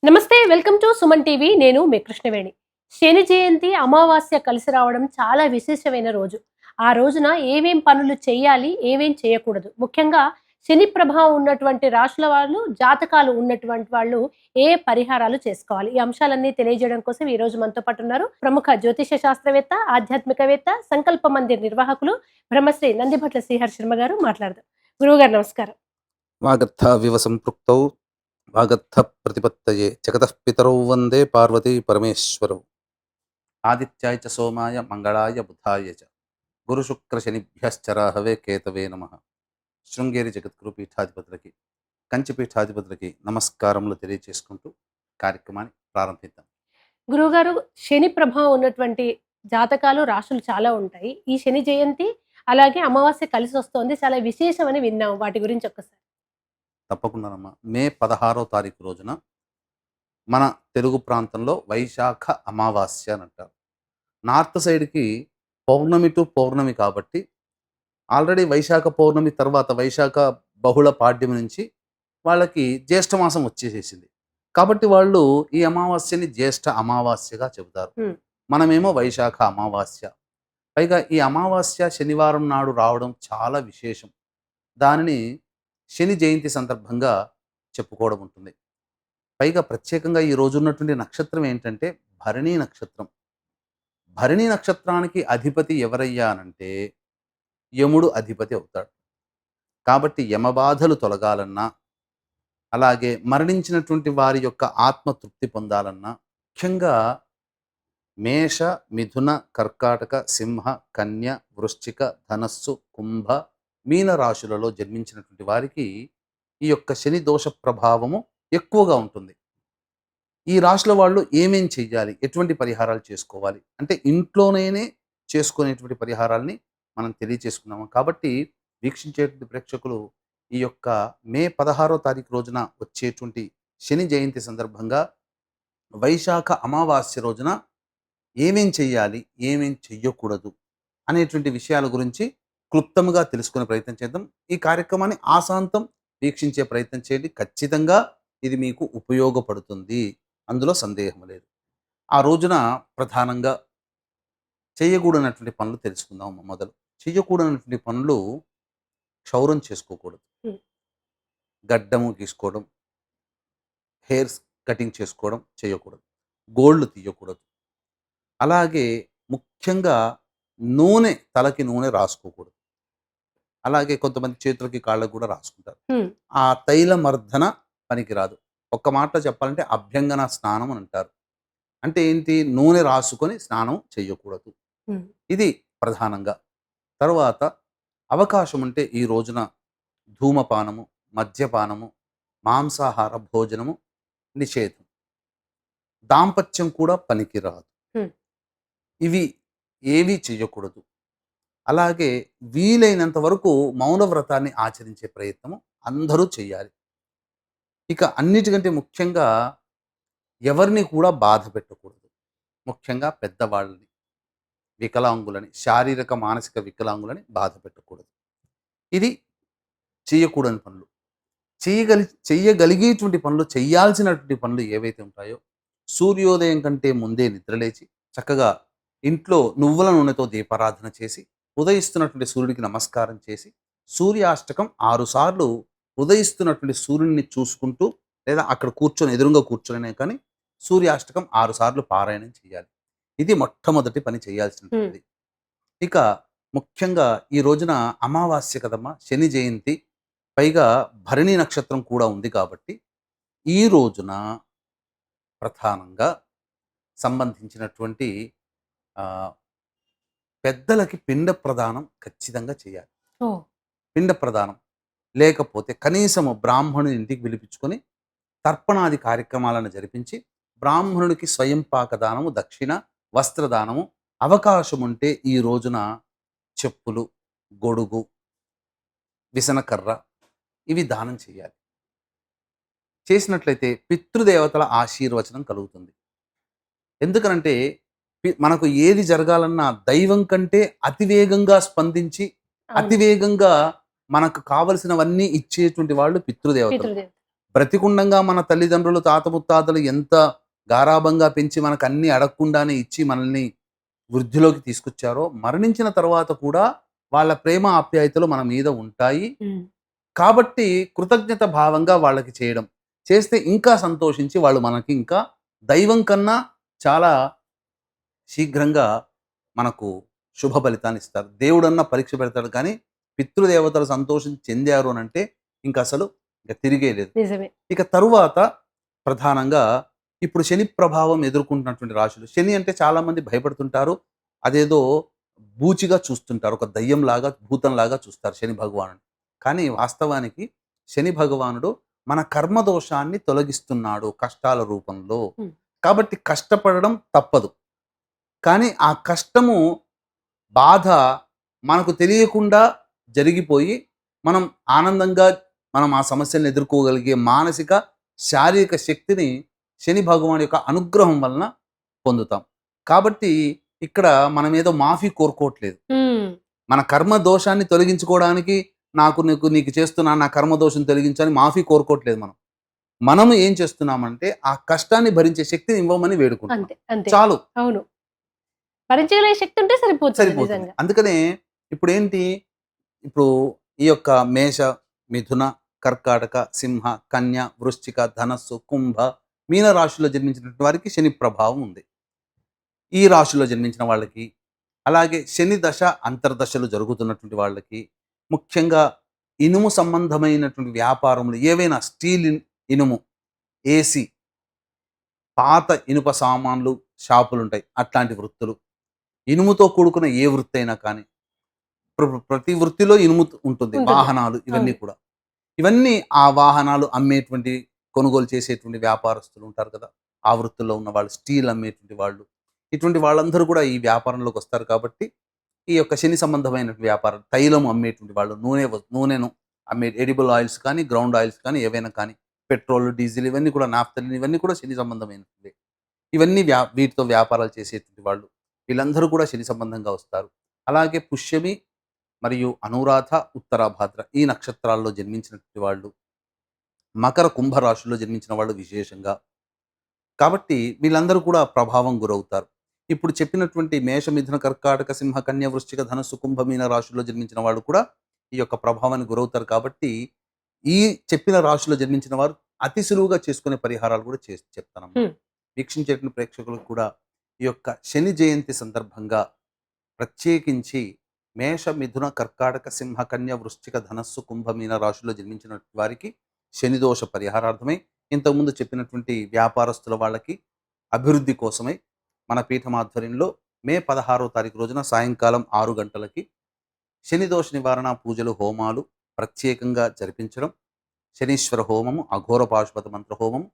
నమస్తే, welcome to Suman TV. నేను మీ కృష్ణవేణి. శని జయంతి, అమావాస్య కలిసి రావడం చాలా విశేషమైన రోజు. ఆ రోజున ఏమేం పనులు చేయాలి, ఏమేం చేయకూడదు, ముఖ్యంగా శని ప్రభావం ఉన్నటువంటి రాశుల వాళ్ళు, జాతకాలు ఉన్నటువంటి వాళ్ళు ఏ పరిహారాలు చేసుకోవాలి, ఈ అంశాలన్నీ తెలియజేయడం కోసం ఈ రోజు మనతో పాటు ఉన్నారు ప్రముఖ జ్యోతిష శాస్త్రవేత్త, ఆధ్యాత్మికవేత్త, సంకల్ప మందిర్ నిర్వాహకులు బ్రహ్మశ్రీ నందిభట్ల శ్రీహర్ శర్మ గారు. మాట్లాడదాం. గురువుగారు నమస్కారం. వాగర్థావివ సంపృక్తౌ వాగర్థ ప్రతిపత్తయే జగతః పితరౌ వందే పార్వతీ పరమేశ్వరౌ. ఆదిత్యాయ చ సోమాయ మంగళాయ బుధాయ చ గురు శుక్ర శనిభ్యశ్చరాహవే కేతవే నమః. శృంగేరి జగద్గురు పీఠాధిపతులకి, కంచి పీఠాధిపతులకి నమస్కారములు తెలియజేసుకుంటూ కార్యక్రమాన్ని ప్రారంభిద్దాం. గురువుగారు, శని ప్రభావం ఉన్నటువంటి జాతకాలు, రాశులు చాలా ఉంటాయి. ఈ శని జయంతి అలాగే అమావాస్య కలిసి వస్తోంది. చాలా విశేషమని విన్నాం. వాటి గురించి ఒక్కసారి. తప్పకుండానమ్మా. మే 16వ తారీఖు రోజున మన తెలుగు ప్రాంతంలో వైశాఖ అమావాస్య అని అంటారు. నార్త్ సైడ్కి పౌర్ణమి టు పౌర్ణమి కాబట్టి ఆల్రెడీ వైశాఖ పౌర్ణమి తర్వాత వైశాఖ బహుళ పాడ్యమి నుంచి వాళ్ళకి జ్యేష్ఠ మాసం వచ్చేసేసింది. కాబట్టి వాళ్ళు ఈ అమావాస్యని జ్యేష్ఠ అమావాస్యగా చెబుతారు. మనమేమో వైశాఖ అమావాస్య. పైగా ఈ అమావాస్య శనివారం నాడు రావడం చాలా విశేషం. దానిని శని జయంతి సందర్భంగా చెప్పుకోవడం ఉంటుంది. పైగా ప్రత్యేకంగా ఈ రోజు ఉన్నటువంటి నక్షత్రం ఏంటంటే భరణీ నక్షత్రం. భరణీ నక్షత్రానికి అధిపతి ఎవరయ్యా అనంటే యముడు అధిపతి అవుతాడు. కాబట్టి యమబాధలు తొలగాలన్నా, అలాగే మరణించినటువంటి వారి యొక్క ఆత్మ తృప్తి పొందాలన్నా, ముఖ్యంగా మేష, మిథున, కర్కాటక, సింహ, కన్య, వృశ్చిక, ధనస్సు, కుంభ, మీన రాశులలో జన్మించినటువంటి వారికి ఈ యొక్క శని దోష ప్రభావము ఎక్కువగా ఉంటుంది. ఈ రాశుల వాళ్ళు ఏమేం చెయ్యాలి, ఎటువంటి పరిహారాలు చేసుకోవాలి అంటే ఇంట్లోనే చేసుకునేటువంటి పరిహారాల్ని మనం తెలియచేసుకున్నాము. కాబట్టి వీక్షించేటువంటి ప్రేక్షకులు ఈ యొక్క మే 16వ తారీఖు రోజున వచ్చేటువంటి శని జయంతి సందర్భంగా వైశాఖ అమావాస్య రోజున ఏమేం చెయ్యాలి, ఏమేం చెయ్యకూడదు అనేటువంటి విషయాల గురించి క్లుప్తంగా తెలుసుకునే ప్రయత్నం చేద్దాం. ఈ కార్యక్రమాన్ని ఆశాంతం వీక్షించే ప్రయత్నం చేయండి. ఖచ్చితంగా ఇది మీకు ఉపయోగపడుతుంది, అందులో సందేహం లేదు. ఆ రోజున ప్రధానంగా చేయకూడనటువంటి పనులు తెలుసుకుందాం. మొదలు చేయకూడనటువంటి పనులు క్షౌరం చేసుకోకూడదు, గడ్డము గీసుకోవడం, హెయిర్స్ కటింగ్ చేసుకోవడం చేయకూడదు, గోల్డ్ తీయకూడదు. అలాగే ముఖ్యంగా నూనె, తలకి నూనె రాసుకోకూడదు. అలాగే కొంతమంది చేతులకి, కాళ్ళకు కూడా రాసుకుంటారు. ఆ తైలమర్దన పనికిరాదు. ఒక్క మాటలో చెప్పాలంటే అభ్యంగన స్నానం అని అంటారు. అంటే ఏంటి, నూనె రాసుకొని స్నానం చేయకూడదు. ఇది ప్రధానంగా. తరువాత అవకాశం ఉంటే ఈ రోజున ధూమపానము, మద్యపానము, మాంసాహార భోజనము నిషేధం. దాంపత్యం కూడా పనికిరాదు. ఇవి ఏవీ చెయ్యకూడదు. అలాగే వీలైనంత వరకు మౌన వ్రతాన్ని ఆచరించే ప్రయత్నము అందరూ చేయాలి. ఇక అన్నిటికంటే ముఖ్యంగా ఎవరిని కూడా బాధ పెట్టకూడదు. ముఖ్యంగా పెద్దవాళ్ళని, వికలాంగులని, శారీరక మానసిక వికలాంగులని బాధ పెట్టకూడదు. ఇది చేయకూడని పనులు. చెయ్యగలిగేటువంటి పనులు, చేయాల్సినటువంటి పనులు ఏవైతే ఉంటాయో, సూర్యోదయం కంటే ముందే నిద్రలేచి చక్కగా ఇంట్లో నువ్వుల నూనెతో దీపారాధన చేసి, ఉదయిస్తున్నటువంటి సూర్యుడికి నమస్కారం చేసి, సూర్యాష్టకం 6 సార్లు ఉదయిస్తున్నటువంటి సూర్యుడిని చూసుకుంటూ, లేదా అక్కడ కూర్చొని ఎదురుగా కూర్చొని కానీ సూర్యాష్టకం 6 సార్లు పారాయణం చేయాలి. ఇది మొట్టమొదటి పని చేయాల్సినటువంటిది. ఇక ముఖ్యంగా ఈ రోజున అమావాస్య కదమ్మా, శని జయంతి, పైగా భరణి నక్షత్రం కూడా ఉంది కాబట్టి ఈ రోజున ప్రధానంగా సంబంధించినటువంటి పెద్దలకి పిండ ప్రదానం ఖచ్చితంగా చేయాలి. పిండ ప్రదానం లేకపోతే కనీసము బ్రాహ్మణుని ఇంటికి పిలిపించుకొని తర్పణాది కార్యక్రమాలను జరిపించి బ్రాహ్మణునికి స్వయం పాకదానము, దక్షిణ, వస్త్రదానము, అవకాశం ఉంటే ఈ రోజున చెప్పులు, గొడుగు, విసనకర్ర ఇవి దానం చేయాలి. చేసినట్లయితే పితృదేవతల ఆశీర్వచనం కలుగుతుంది. ఎందుకనంటే మనకు ఏది జరగాలన్నా దైవం కంటే అతివేగంగా స్పందించి అతివేగంగా మనకు కావలసినవన్నీ ఇచ్చేటువంటి వాళ్ళు పితృదేవతలు. బ్రతికుండంగా మన తల్లిదండ్రులు, తాత ముత్తాతలు ఎంత గారాబంగా పెంచి మనకు అన్నీ అడగకుండానే ఇచ్చి మనల్ని వృద్ధిలోకి తీసుకొచ్చారో, మరణించిన తర్వాత కూడా వాళ్ళ ప్రేమ ఆప్యాయతలు మన మీద ఉంటాయి. హ్మ్. కాబట్టి కృతజ్ఞత భావంగా వాళ్ళకి చేయడం. చేస్తే ఇంకా సంతోషించి వాళ్ళు మనకి ఇంకా దైవం కన్నా చాలా శీఘ్రంగా మనకు శుభ ఫలితాన్నిస్తారు. దేవుడన్నా పరీక్ష పెడతాడు కానీ, పితృదేవతలు సంతోషం చెందారు అనంటే ఇంకసలు ఇంక తిరిగే లేదు. నిజమే. ఇక తరువాత ప్రధానంగా ఇప్పుడు శని ప్రభావం ఎదుర్కొంటున్నటువంటి రాశులు. శని అంటే చాలామంది భయపడుతుంటారు. అదేదో బూచిగా చూస్తుంటారు. ఒక దయ్యంలాగా, భూతంలాగా చూస్తారు శని భగవానుడిని. కానీ వాస్తవానికి శని భగవానుడు మన కర్మ దోషాన్ని తొలగిస్తున్నాడు కష్టాల రూపంలో. హ్మ్. కాబట్టి కష్టపడడం తప్పదు. కానీ ఆ కష్టము, బాధ మనకు తెలియకుండా జరిగిపోయి, మనం ఆనందంగా మనం ఆ సమస్యలను ఎదుర్కోగలిగే మానసిక, శారీరక శక్తిని శని భగవానుడి యొక్క అనుగ్రహం వలన పొందుతాం. కాబట్టి ఇక్కడ మనమేదో మాఫీ కోరుకోవట్లేదు. హ్మ్. మన కర్మ దోషాన్ని తొలగించుకోవడానికి నీకు చేస్తున్నా నా కర్మ దోషం తొలగించని మాఫీ కోరుకోవట్లేదు మనం. మనము ఏం చేస్తున్నామంటే ఆ కష్టాన్ని భరించే శక్తిని ఇవ్వమని వేడుకుంటున్నాం. అంతే. అంతే. చాలు. అవును. భరించగలిగే శక్తి ఉంటే సరిపోతుంది సరిపోతుంది. నిజంగా. అందుకనే ఇప్పుడేంటి, ఇప్పుడు ఈ యొక్క మేష, మిథున, కర్కాటక, సింహ, కన్య, వృశ్చిక, ధనస్సు, కుంభ, మీన రాశిలో జన్మించినటువంటి వారికి శని ప్రభావం ఉంది. ఈ రాశిలో జన్మించిన వాళ్ళకి, అలాగే శని దశ, అంతర్దశలు జరుగుతున్నటువంటి వాళ్ళకి, ముఖ్యంగా ఇనుము సంబంధమైనటువంటి వ్యాపారములు ఏవైనా స్టీల్, ఇనుము, ఏసీ, పాత ఇనుప సామాన్లు షాపులుంటాయి. అట్లాంటి వృత్తులు, ఇనుముతో కూడుకున్న ఏ వృత్తి అయినా కానీ, ప్రతి వృత్తిలో ఇనుము ఉంటుంది. ఉంటుంది. వాహనాలు ఇవన్నీ అవును. కూడా. ఇవన్నీ ఆ వాహనాలు అమ్మేటువంటి, కొనుగోలు చేసేటువంటి వ్యాపారస్తులు ఉంటారు కదా! ఆ వృత్తుల్లో ఉన్న వాళ్ళు, స్టీల్ అమ్మేటువంటి వాళ్ళు. ఇటువంటి వాళ్ళందరూ కూడా ఈ వ్యాపారంలోకి వస్తారు కాబట్టి, ఈ యొక్క శని సంబంధమైన వ్యాపారం, తైలం అమ్మేటువంటి వాళ్ళు, నూనెను అమ్మే ఎడిబుల్ ఆయిల్స్ కానీ, గ్రౌండ్ ఆయిల్స్ కానీ, ఏవైనా కానీ, పెట్రోల్, డీజిల్ ఇవన్నీ కూడా, నాఫ్తలిన్ ఇవన్నీ కూడా శని సంబంధమైనటివే. ఇవన్నీ వీటితో వ్యాపారాలు చేసేటువంటి వాళ్ళు. వీళ్ళందరూ కూడా శని సంబంధంగా వస్తారు. అలాగే పుష్యమి మరియు అనురాధ, ఉత్తరాభాద్ర ఈ నక్షత్రాల్లో జన్మించినటువంటి వాళ్ళు, మకర, కుంభ రాశుల్లో జన్మించిన వాళ్ళు విశేషంగా. కాబట్టి వీళ్ళందరూ కూడా ప్రభావం గురవుతారు. ఇప్పుడు చెప్పినటువంటి మేష, మిథున, కర్కాటక, సింహ, కన్య, వృశ్చిక, ధనస్సు, కుంభ, మీన రాశుల్లో జన్మించిన వాళ్ళు కూడా ఈ యొక్క ప్రభావానికి గురవుతారు. కాబట్టి ఈ చెప్పిన రాశిలో జన్మించిన వారు అతి సులువుగా చేసుకునే పరిహారాలు కూడా చెప్తానమ్మా. హ్మ్. వీక్షించేటువంటి ప్రేక్షకులకు కూడా ఈ యొక్క శని జయంతి సందర్భంగా ప్రత్యేకించి మేష, మిథున, కర్కాటక, సింహ, కన్య, వృశ్చిక, ధనస్సు, కుంభ, మీన రాశుల్లో జన్మించిన వారికి శని దోష పరిహారార్థమై, ఇంతకుముందు చెప్పినటువంటి వ్యాపారస్తుల వాళ్ళకి అభివృద్ధి కోసమై మన పీఠం ఆధ్వర్యంలో మే 16వ తారీఖు రోజున సాయంకాలం 6 గంటలకి శని దోష నివారణ పూజలు, హోమాలు ప్రత్యేకంగా జరిపించడం, శనీశ్వర హోమము, అఘోర పాశుపత మంత్ర హోమము,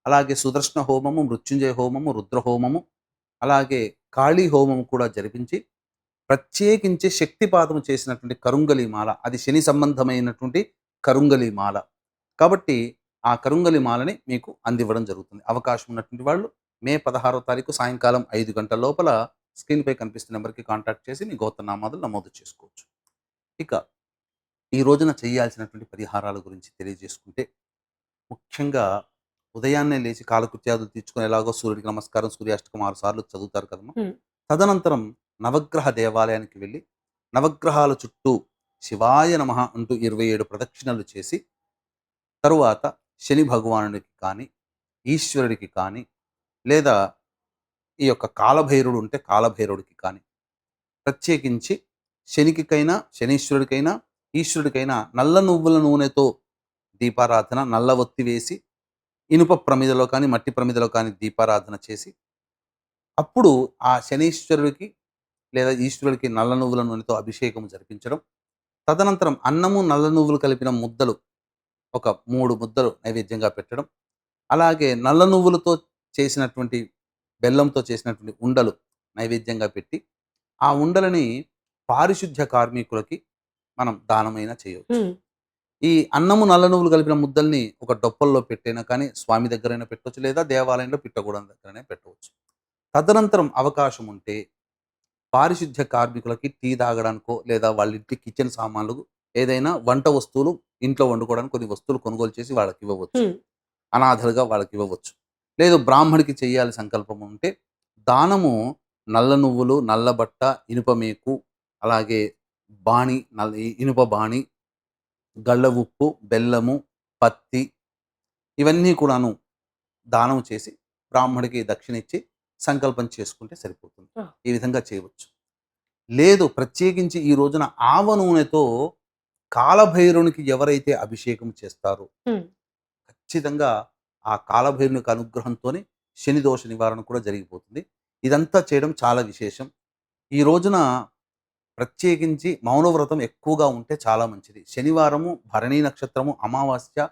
అలాగే సుదర్శన హోమము, మృత్యుంజయ హోమము, రుద్ర హోమము, అలాగే కాళీ హోమము కూడా జరిపించి, ప్రత్యేకించి శక్తిపాతము చేసినటువంటి కరుంగలి మాల, అది శని సంబంధమైనటువంటి కరుంగలి మాల. కాబట్టి ఆ కరుంగలి మాలని మీకు అందివ్వడం జరుగుతుంది. అవకాశం ఉన్నటువంటి వాళ్ళు మే 16వ తారీఖు సాయంకాలం 5 గంటల లోపల స్క్రీన్పై కనిపిస్తున్న నెంబర్కి కాంటాక్ట్ చేసి మీ గోత్రనామాదులు నమోదు చేసుకోవచ్చు. ఇక ఈ రోజున చేయాల్సినటువంటి పరిహారాల గురించి తెలియజేసుకుంటే, ముఖ్యంగా ఉదయాన్నే లేచి కాలకృత్యాదులు తీర్చుకొని ఎలాగో సూర్యుడికి నమస్కారం, సూర్యాష్టకం 6 సార్లు చదువుతారు కదమ్మా. హ్మ్. తదనంతరం నవగ్రహ దేవాలయానికి వెళ్ళి నవగ్రహాల చుట్టూ శివాయ నమః అంటూ 27 ప్రదక్షిణలు చేసి, తరువాత శని భగవానుడికి కానీ, ఈశ్వరుడికి కానీ, లేదా ఈ యొక్క కాలభైరవుడు ఉంటే కాలభైరవుడికి కానీ ప్రత్యేకించి శనికికైనా, శనీశ్వరుడికైనా, ఈశ్వరుడికైనా నల్ల నువ్వుల నూనెతో దీపారాధన, నల్ల ఒత్తి వేసి ఇనుప ప్రమిదలో కానీ, మట్టి ప్రమిదలో కానీ దీపారాధన చేసి, అప్పుడు ఆ శనీశ్వరుడికి లేదా ఈశ్వరుడికి నల్ల నువ్వుల నూనెతో అభిషేకం జరిపించడం. తదనంతరం అన్నము, నల్ల నువ్వులు కలిపిన ముద్దలు ఒక 3 ముద్దలు నైవేద్యంగా పెట్టడం. అలాగే నల్ల నువ్వులతో చేసినటువంటి, బెల్లంతో చేసినటువంటి ఉండలు నైవేద్యంగా పెట్టి, ఆ ఉండలని పారిశుద్ధ్య కార్మికులకి మనం దానమైనా చేయవచ్చు. హ్మ్. ఈ అన్నము, నల్ల నువ్వులు కలిపిన ముద్దల్ని ఒక డొప్పల్లో పెట్టైనా కానీ స్వామి దగ్గరైనా పెట్టవచ్చు, లేదా దేవాలయంలో పిట్టగూడెం దగ్గరైనా పెట్టవచ్చు. తదనంతరం అవకాశం ఉంటే పారిశుద్ధ్య కార్మికులకి టీ తాగడానికో, లేదా వాళ్ళ ఇంటి కిచెన్ సామాన్లు ఏదైనా వంట వస్తువులు ఇంట్లో వండుకోవడానికి కొన్ని వస్తువులు కొనుగోలు చేసి వాళ్ళకి ఇవ్వవచ్చు. హ్మ్. అనాథలుగా వాళ్ళకి ఇవ్వవచ్చు. లేదు బ్రాహ్మడికి చేయాలి సంకల్పం ఉంటే దానము నల్ల నువ్వులు, నల్ల బట్ట, ఇనుప మేకు, అలాగే బాణి, ఇనుప బాణి, గళ్ళ ఉప్పు, బెల్లము, పత్తి ఇవన్నీ కూడాను దానం చేసి బ్రాహ్మడికి దక్షిణ ఇచ్చి సంకల్పం చేసుకుంటే సరిపోతుంది. ఆ! ఈ విధంగా చేయవచ్చు. లేదు ప్రత్యేకించి ఈ రోజున ఆవ నూనెతో కాలభైరవునికి ఎవరైతే అభిషేకం చేస్తారో హ్మ్. ఖచ్చితంగా ఆ కాలభైరుని యొక్క అనుగ్రహంతోనే శని దోష నివారణ కూడా జరిగిపోతుంది. ఇదంతా చేయడం చాలా విశేషం. ఈ రోజున ప్రత్యేకించి మౌనవ్రతం ఎక్కువగా ఉంటే చాలా మంచిది. శనివారము, భరణీ నక్షత్రము, అమావాస్య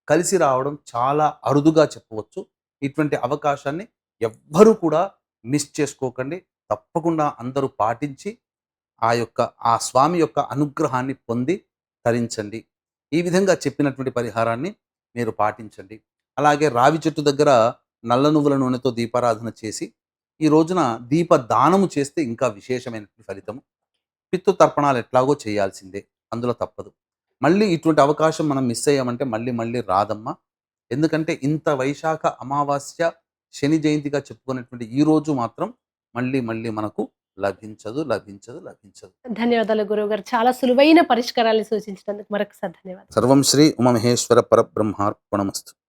కలిసి రావడం చాలా అరుదుగా చెప్పవచ్చు. ఇటువంటి అవకాశాన్ని ఎవ్వరూ కూడా మిస్ చేసుకోకండి. తప్పకుండా అందరూ పాటించి ఆ స్వామి యొక్క అనుగ్రహాన్ని పొంది తరించండి. ఈ విధంగా చెప్పినటువంటి పరిహారాన్ని మీరు పాటించండి. అలాగే రావి చెట్టు దగ్గర నల్ల నువ్వుల నూనెతో దీపారాధన చేసి, ఈ రోజున దీప దానము చేస్తే ఇంకా విశేషమైనటువంటి ఫలితము. పితృ తర్పణాలు ఎట్లాగో చేయాల్సిందే. అందులో తప్పదు. మళ్ళీ ఇటువంటి అవకాశం మనం మిస్ అయ్యామంటే మళ్ళీ మళ్ళీ రాదమ్మా. ఎందుకంటే ఇంత వైశాఖ అమావాస్య, శని జయంతిగా చెప్పుకునేటువంటి ఈ రోజు మాత్రం మళ్ళీ మళ్ళీ మనకు లభించదు, లభించదు, లభించదు. ధన్యవాదాలు గురువుగారు. చాలా సులువైన పరిష్కారాలు సూచించినందుకు మరొకసారి ధన్యవాదాలు. సర్వం శ్రీ ఉమామహేశ్వర పరబ్రహ్మార్పణమస్తు.